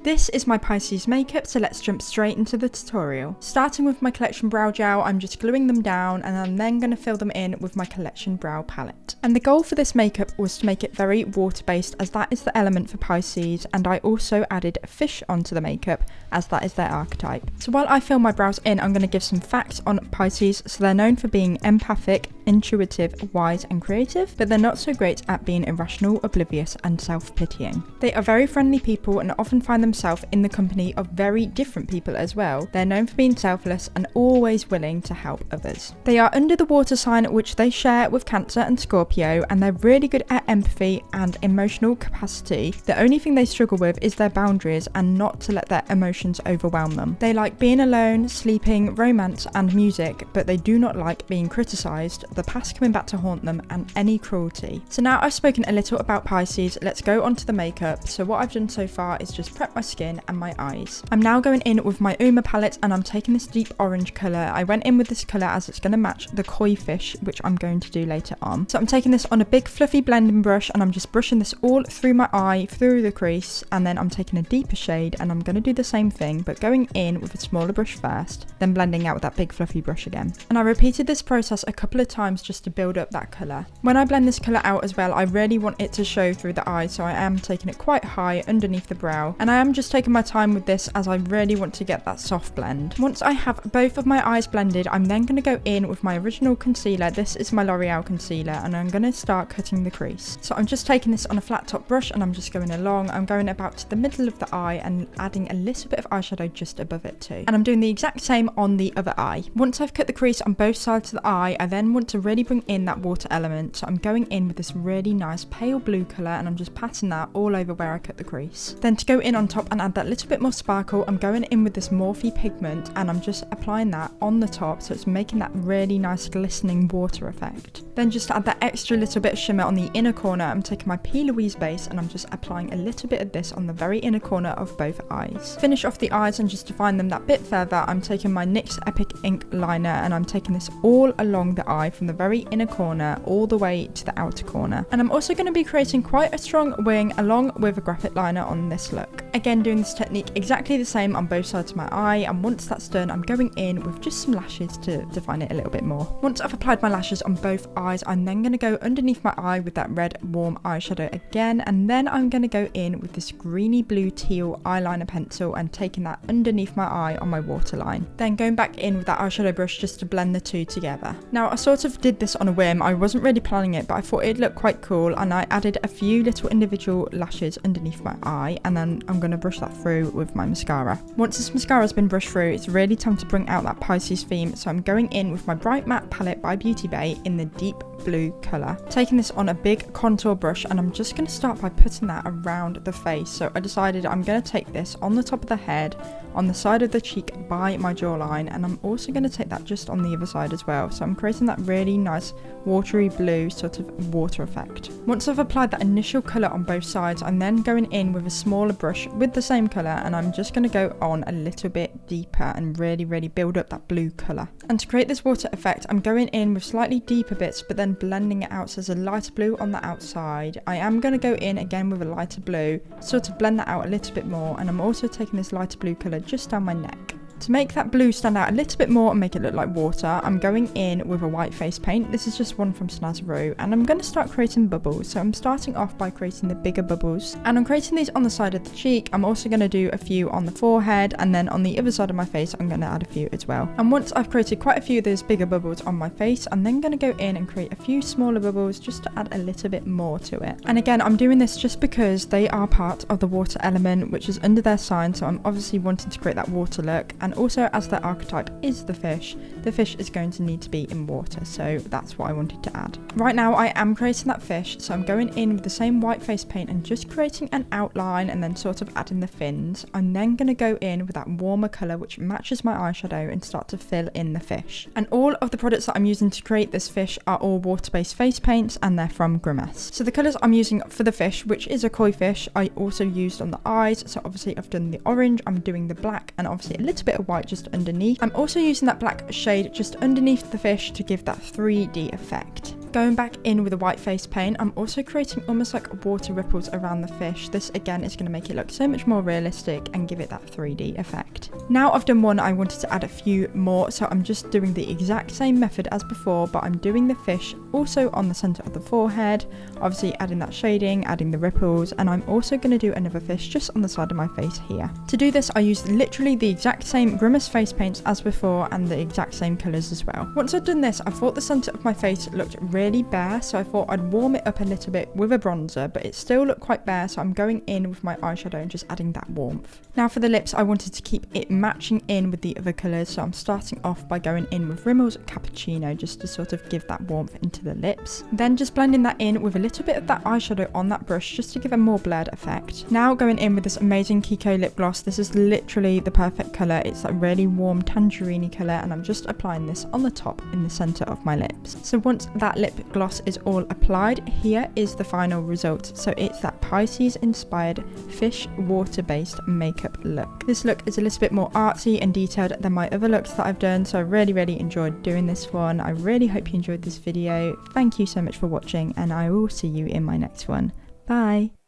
This is my Pisces makeup, so let's jump straight into the tutorial. Starting with my collection brow gel, I'm just gluing them down and I'm then going to fill them in with my collection brow palette. And the goal for this makeup was to make it very water-based, as that is the element for Pisces, and I also added fish onto the makeup as that is their archetype. So while I fill my brows in, I'm going to give some facts on Pisces. So they're known for being empathic, intuitive, wise and creative, but they're not so great at being irrational, oblivious and self-pitying. They are very friendly people and often find themselves in the company of very different people as well. They're known for being selfless and always willing to help others. They are under the water sign, which they share with Cancer and Scorpio, and they're really good at empathy and emotional capacity. The only thing they struggle with is their boundaries and not to let their emotions overwhelm them. They like being alone, sleeping, romance and music, but they do not like being criticised, the past coming back to haunt them and any cruelty. So now I've spoken a little about Pisces, let's go on to the makeup. So what I've done so far is just prep my skin and my eyes. I'm now going in with my Uma palette and I'm taking this deep orange colour. I went in with this colour as it's going to match the koi fish, which I'm going to do later on. So I'm taking this on a big fluffy blending brush and I'm just brushing this all through my eye, through the crease, and then I'm taking a deeper shade and I'm going to do the same thing but going in with a smaller brush first, then blending out with that big fluffy brush again. And I repeated this process a couple of times just to build up that colour. When I blend this colour out as well, I really want it to show through the eye, so I am taking it quite high underneath the brow, and I am just taking my time with this as I really want to get that soft blend. Once I have both of my eyes blended, I'm then going to go in with my original concealer. This is my L'Oreal concealer and I'm going to start cutting the crease. So I'm just taking this on a flat top brush and I'm just going along. I'm going about to the middle of the eye and adding a little bit of eyeshadow just above it too. And I'm doing the exact same on the other eye. Once I've cut the crease on both sides of the eye, I then want to really bring in that water element. So I'm going in with this really nice pale blue colour and I'm just patting that all over where I cut the crease. Then to go in on top and add that little bit more sparkle, I'm going in with this Morphe pigment and I'm just applying that on the top so it's making that really nice glistening water effect. Then just to add that extra little bit of shimmer on the inner corner, I'm taking my P. Louise base and I'm just applying a little bit of this on the very inner corner of both eyes. Finish off the eyes and just define them that bit further, I'm taking my NYX Epic Ink liner and I'm taking this all along the eye from the very inner corner all the way to the outer corner. And I'm also going to be creating quite a strong wing along with a graphite liner on this look. Again, doing this technique exactly the same on both sides of my eye, and once that's done, I'm going in with just some lashes to define it a little bit more. Once I've applied my lashes on both eyes, I'm then going to go underneath my eye with that red warm eyeshadow again, and then I'm going to go in with this greeny blue teal eyeliner pencil and taking that underneath my eye on my waterline. Then going back in with that eyeshadow brush just to blend the two together. Now I sort of did this on a whim, I wasn't really planning it, but I thought it'd look quite cool and I added a few little individual lashes underneath my eye, and then I'm going to brush that through with my mascara. Once this mascara has been brushed through, it's really time to bring out that Pisces theme, so I'm going in with my Bright Matte palette by Beauty Bay in the deep blue colour. Taking this on a big contour brush and I'm just going to start by putting that around the face. So I decided I'm going to take this on the top of the head, on the side of the cheek by my jawline, and I'm also going to take that just on the other side as well. So I'm creating that really nice watery blue sort of water effect. Once I've applied that initial colour on both sides, I'm then going in with a smaller brush with the same colour and I'm just going to go on a little bit deeper and really build up that blue colour. And to create this water effect, I'm going in with slightly deeper bits but then blending it out so there's a lighter blue on the outside. I am going to go in again with a lighter blue, sort of blend that out a little bit more, and I'm also taking this lighter blue colour just down my neck. To make that blue stand out a little bit more and make it look like water, I'm going in with a white face paint. This is just one from Snazaroo, and I'm going to start creating bubbles. So I'm starting off by creating the bigger bubbles, and I'm creating these on the side of the cheek. I'm also going to do a few on the forehead, and then on the other side of my face I'm going to add a few as well. And once I've created quite a few of those bigger bubbles on my face, I'm then going to go in and create a few smaller bubbles just to add a little bit more to it. And again, I'm doing this just because they are part of the water element, which is under their sign, so I'm obviously wanting to create that water look. And also, as their archetype is the fish is going to need to be in water, so that's what I wanted to add. Right now I am creating that fish, so I'm going in with the same white face paint and just creating an outline and then sort of adding the fins. I'm then going to go in with that warmer colour which matches my eyeshadow and start to fill in the fish. And all of the products that I'm using to create this fish are all water-based face paints and they're from Grimace. So the colours I'm using for the fish, which is a koi fish, I also used on the eyes. So obviously I've done the orange, I'm doing the black and obviously a little bit of of white just underneath. I'm also using that black shade just underneath the fish to give that 3D effect. Going back in with a white face paint, I'm also creating almost like water ripples around the fish. This again is going to make it look so much more realistic and give it that 3D effect. Now I've done one, I wanted to add a few more, so I'm just doing the exact same method as before, but I'm doing the fish also on the centre of the forehead, obviously adding that shading, adding the ripples, and I'm also going to do another fish just on the side of my face here. To do this, I used literally the exact same Grimace face paints as before and the exact same colours as well. Once I'd done this, I thought the centre of my face looked really bare, so I thought I'd warm it up a little bit with a bronzer, but it still looked quite bare, so I'm going in with my eyeshadow and just adding that warmth. Now for the lips, I wanted to keep it matching in with the other colours, so I'm starting off by going in with Rimmel's Cappuccino just to sort of give that warmth into the lips. Then just blending that in with a little bit of that eyeshadow on that brush just to give a more blurred effect. Now going in with this amazing Kiko lip gloss. This is literally the perfect colour. It's that really warm tangerine colour, and I'm just applying this on the top in the centre of my lips. So once that lip gloss is all applied, here is the final result. So it's that Pisces inspired fish water based makeup look. This look is a little bit more artsy and detailed than my other looks that I've done, so I really enjoyed doing this one. I really hope you enjoyed this video. Thank you so much for watching, and I will see you in my next one. Bye!